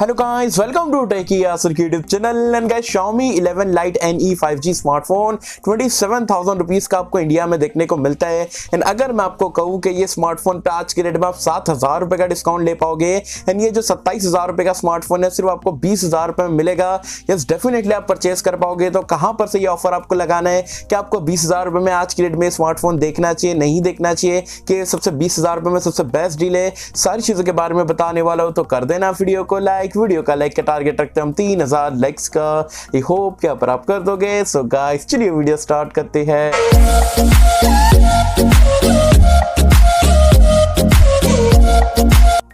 Hello guys, welcome to टेकी यासर की YouTube channel. And guys, Xiaomi 11 Lite NE 5G smartphone 27,000 rupees का आपको India में देखने को मिलता है। एंड अगर मैं आपको कहूँ कि ये स्मार्टफोन पे आज के रेट में आप 7,000 रुपए का डिस्काउंट ले पाओगे, एंड ये जो 27,000 रुपए का स्मार्टफोन है सिर्फ आपको 20,000 रुपए में मिलेगा। यस, डेफिनेटली आप परचेस कर पाओगे। तो कहाँ पर से ये ऑफर आपको लगाना है कि आपको 20,000 रुपए में आज के रेट में स्मार्टफोन देखना चाहिए, नहीं देखना चाहिए, कि सबसे 20,000 रुपए में सबसे बेस्ट डील है, सारी चीजों के बारे में बताने वाला हूँ। तो कर देना वीडियो को लाइक। वीडियो का लाइक का टारगेट रखते हैं हम 3,000 लाइक्स का। आई होप कि आप कर दोगे। सो गाइस, चलिए वीडियो स्टार्ट करते हैं।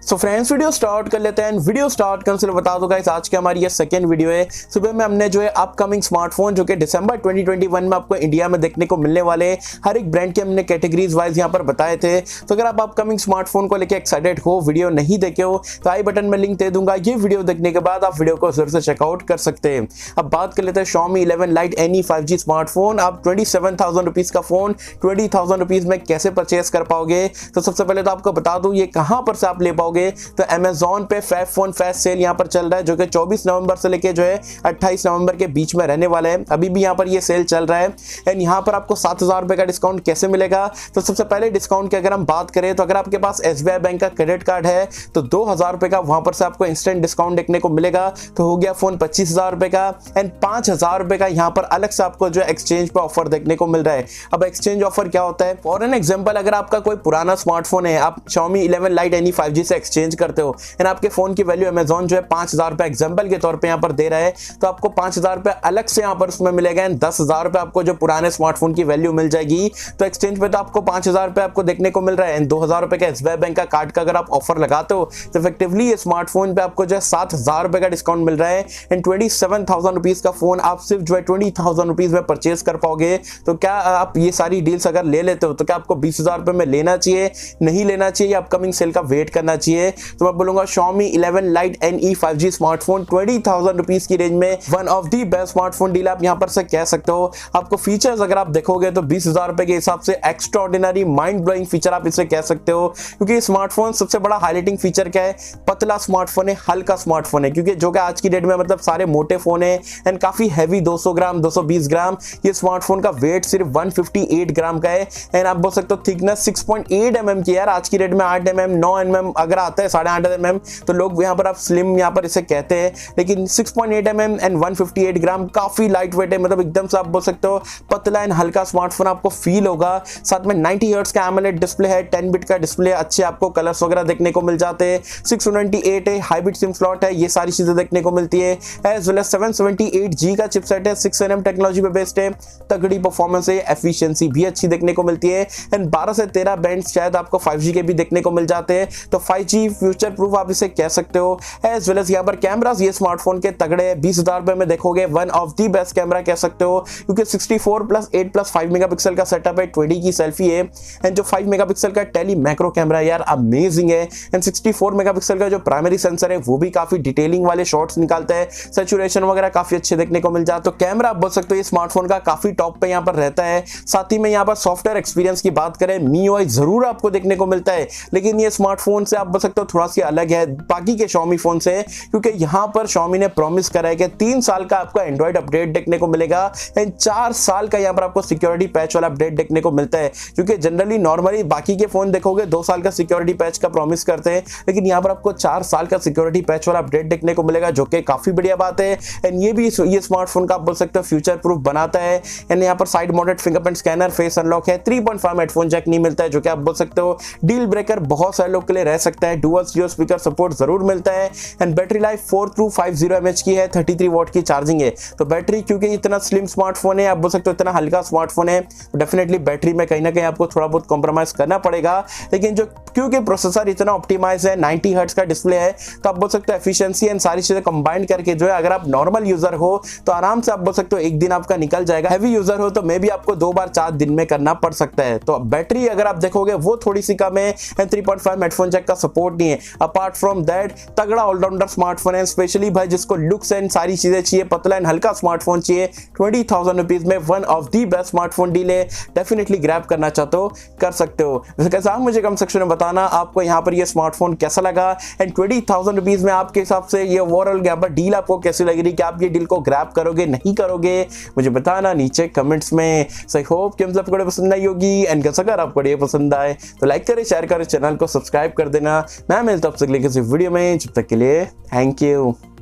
सो फ्रेंड्स, वीडियो स्टार्ट कर लेते हैं। वीडियो स्टार्ट करने से बता दो गाइस, आज की हमारी ये सेकंड वीडियो है। सुबह में हमने जो है अपकमिंग स्मार्टफोन जो कि दिसंबर 2021 में आपको इंडिया में देखने को मिलने वाले हर एक ब्रांड के हमने कैटेगरीज वाइज यहाँ पर बताए थे। तो अगर आप अपकमिंग स्मार्टफोन को लेकर एक्साइटेड हो, वीडियो नहीं देखे हो, तो आई बटन में लिंक दे दूंगा। ये वीडियो देखने के बाद आप वीडियो को जरूर से चेकआउट कर सकते हैं। अब बात कर लेते हैं Xiaomi 11 Lite NE 5G smartphone. आप 27,000 रुपीज का फोन 20,000 रुपीज में कैसे परचेस कर पाओगे। तो सबसे पहले तो आपको बता दूं ये कहां पर से आप ले पाओगे। तो Amazon पे फैब फोन फैस्ट सेल यहाँ पर चल रहा है, जो कि 24 नवंबर से लेके जो है 28 नवंबर के बीच में रहने वाला है। अभी भी यहाँ पर ये सेल चल रहा है। एंड यहाँ पर आपको 7,000 रुपए का डिस्काउंट कैसे मिलेगा। तो सबसे पहले डिस्काउंट की अगर हम बात करें, तो अगर आपके पास SBI बैंक का क्रेडिट कार्ड है तो 2,000 रुपए का वहां पर से आपको इंस्टेंट डिस्काउंट देखने को मिलेगा। तो हो गया फोन 25,000 रुपए का। एंड 5,000 रुपए का यहाँ पर अलग से आपको जो एक्सचेंज पे ऑफर देखने को मिल रहा है। अब एक्सचेंज ऑफर क्या होता है, फॉर एन एग्जाम्पल, अगर आपका कोई पुराना स्मार्टफोन है, आप Xiaomi 11 Lite NE 5G से एक्सचेंज करते हो, एंड आपके फोन की वैल्यू Amazon जो है 5,000 रुपए एग्जाम्पल के तौर पे यहाँ पर दे रहा है, तो आपको 5,000 रुपए अलग से यहाँ पर उसमें मिलेगा। एंड 10,000 रुपए आपको जो पुराने स्मार्टफोन की वैल्यू मिल जाएगी। तो एक्सचेंज पे तो आपको 5,000 रुपए आपको देखने को मिल रहा है। एंड 2,000 रुपए का SBI बैंक का कार्ड का अगर आप ऑफर लगाते हो, तो इफेक्टिवली ये स्मार्टफोन पे आपको जो है 7,000 रुपए का डिस्काउंट मिल रहा है। एंड 27,000 रुपीज का फोन आप सिर्फ जो है 20,000 रुपीज में परचेस कर पाओगे। तो क्या आप ये सारी डील्स अगर ले लेते हो, तो क्या आपको 20,000 रुपए में लेना चाहिए, नहीं लेना चाहिए, या अपकमिंग सेल का वेट करना चाहिए। तो मैं बोलूंगा Xiaomi 11 Lite NE 5G smartphone 20,000 rupees की रेंज में one of the best smartphone deal आप यहां पर से कह सकते हो। आपको फीचर्स अगर आप देखोगे तो 20,000 रुपए के हिसाब से एक्स्ट्राऑर्डिनरी माइंड ब्लोइंग फीचर आप इसे कह सकते हो। क्योंकि स्मार्टफोन सबसे बड़ा हाईलाइटिंग फीचर क्या है, पतला स्मार्टफोन है, हल्का स्मार्टफोन है। क्योंकि जो कि आज की डेट में मतलब सारे मोटे फोन है एंड काफी हैवी 200 ग्राम 220 ग्राम, ये स्मार्टफोन का वेट सिर्फ 158 ग्राम का है। एंड आप बोल सकते हो थिकनेस 6.8 mm की। यार आज की डेट में 8 mm 9 mm अगर आता है 8.5 mm, तो लोग यहाँ पर आप स्लिम यहाँ पर इसे कहते हैं, लेकिन 6.8 mm एंड 158 ग्राम काफी लाइट वेट है। मतलब एकदम से आप बोल सकते हो पतला एंड हल्का स्मार्टफोन आपको फील होगा। साथ में 90 हर्ट्ज का AMOLED डिस्प्ले है, 10 बिट का डिस्प्ले, अच्छे आपको कलर्स वगैरह देखने को मिल जाते हैं। 628 है, हाइब्रिड सिम स्लॉट है, ये सारी चीजें देखने को मिलती है। एज वेल एज 778G का चिपसेट है, 6nm टेक्नोलॉजी पे बेस्ड है, तगड़ी परफॉर्मेंस है, एफिशिएंसी भी अच्छी देखने को मिलती है। एंड 12 से 13 बैंड शायद आपको 5G के भी देखने को मिल जाते हैं। तो 5G फ्यूचर प्रूफ आप इसे कह सकते हो। एज वेल एज यहाँ पर कैमरास ये स्मार्टफोन के तगड़े हैं। 20,000 रुपए में देखोगे one of the best camera कह सकते हो, क्योंकि 64+8+5 मेगापिक्सल का सेटअप है, 20 की सेल्फी है। एंड जो 5 मेगापिक्सल का टेली मैक्रो कैमरा यार अमेजिंग है। एंड 64 मेगापिक्सल का जो प्राइमरी सेंसर है वो भी काफी डिटेलिंग वाले शॉट्स निकालता है, सैचुरेशन वगैरह काफी अच्छे देखने को मिल जाता है। तो कैमरा आप बोल सकते हो ये स्मार्टफोन का काफी टॉप पे यहाँ पर रहता है। साथ ही में यहाँ पर सॉफ्टवेयर एक्सपीरियंस की बात करें, MIUI जरूर आपको देखने को मिलता है, लेकिन ये स्मार्टफोन से आप बोल सकते हो थोड़ा सा अलग है बाकी के Xiaomi फोन से, क्योंकि यहाँ पर Xiaomi ने प्रॉमिस करा है कि 3 साल का आपको एंड्रॉइड अपडेट देखने को मिलेगा। एंड 4 साल का यहाँ पर आपको सिक्योरिटी पैच वाला अपडेट देखने को मिलता है। क्योंकि जनरली नॉर्मली बाकी के फोन देखोगे 2 साल का सिक्योरिटी पैच का प्रॉमिस करते हैं, लेकिन यहाँ पर आपको 4 साल का सिक्योरिटी पैच वाला अपडेट देखने को मिलेगा, जो कि काफी बढ़िया बात है। एंड ये भी ये स्मार्टफोन का आप बोल सकते हो फ्यूचर प्रूफ बनाता है। एंड यहाँ पर side mounted fingerprint scanner, face unlock है, 3.5 हेडफोन जैक नहीं मिलता है, जो कि आप बोल सकते हो डील ब्रेकर बहुत सारे लोग के लिए रह सकता है। डुअल स्टीरियो स्पीकर सपोर्ट जरूर मिलता है। एंड बैटरी लाइफ 4250 mAh की है, 33 वॉट की चार्जिंग है। तो बैटरी क्योंकि इतना स्लिम स्मार्टफोन है, आप बोल सकते हो इतना हल्का स्मार्टफोन है, तो डेफिनेटली बैटरी में कहीं ना कहीं आपको थोड़ा बहुत कॉम्प्रोमाइज करना पड़ेगा। लेकिन जो क्योंकि प्रोसेसर इतना ऑप्टिमाइज है, 90 हर्ट्ज का डिस्प्ले है, तो आप बोल सकते हो एफिशिएंसी एंड सारी चीजें कंबाइन करके जो है, अगर आप नॉर्मल यूजर हो तो आराम से आप बोल सकते हो एक दिन आपका निकल जाएगा। हैवी यूजर हो तो मे भी आपको 2 बार चार्ज दिन में करना पड़ सकता है। तो बैटरी अगर आप देखोगे वो थोड़ी सी कम है। 3.5 हेडफोन जैक का सपोर्ट नहीं है। अपार्ट फ्रॉम दैट तगड़ा ऑलराउंडर स्मार्टफोन है, स्पेशली भाई जिसको लुक्स एंड सारी चीजें चाहिए, पतला एंड हल्का स्मार्टफोन चाहिए, 20,000 रुपीज में one of the best smartphone deal है। डेफिनेटली ग्रैब करना चाहते हो कर सकते हो। वैसे कैसा मुझे कमेंट सेक्शन में बताना आपको यहाँ पर ये स्मार्टफोन कैसा लगा एंड 20,000 रुपीज में आपके हिसाब से ये ओवरऑल यहाँ पर डील आपको कैसी लग रही, कि आप ये डील को ग्रैब करोगे नहीं करोगे, मुझे बताना नीचे कमेंट्स में। सो आई होप कि मतलब वीडियो पसंद आई होगी एंड अगर आपको ये पसंद आए तो लाइक करें, शेयर करें, चैनल को सब्सक्राइब कर देना। मैं मिलता हूं आपसे किसी वीडियो में, जब तक के लिए थैंक यू।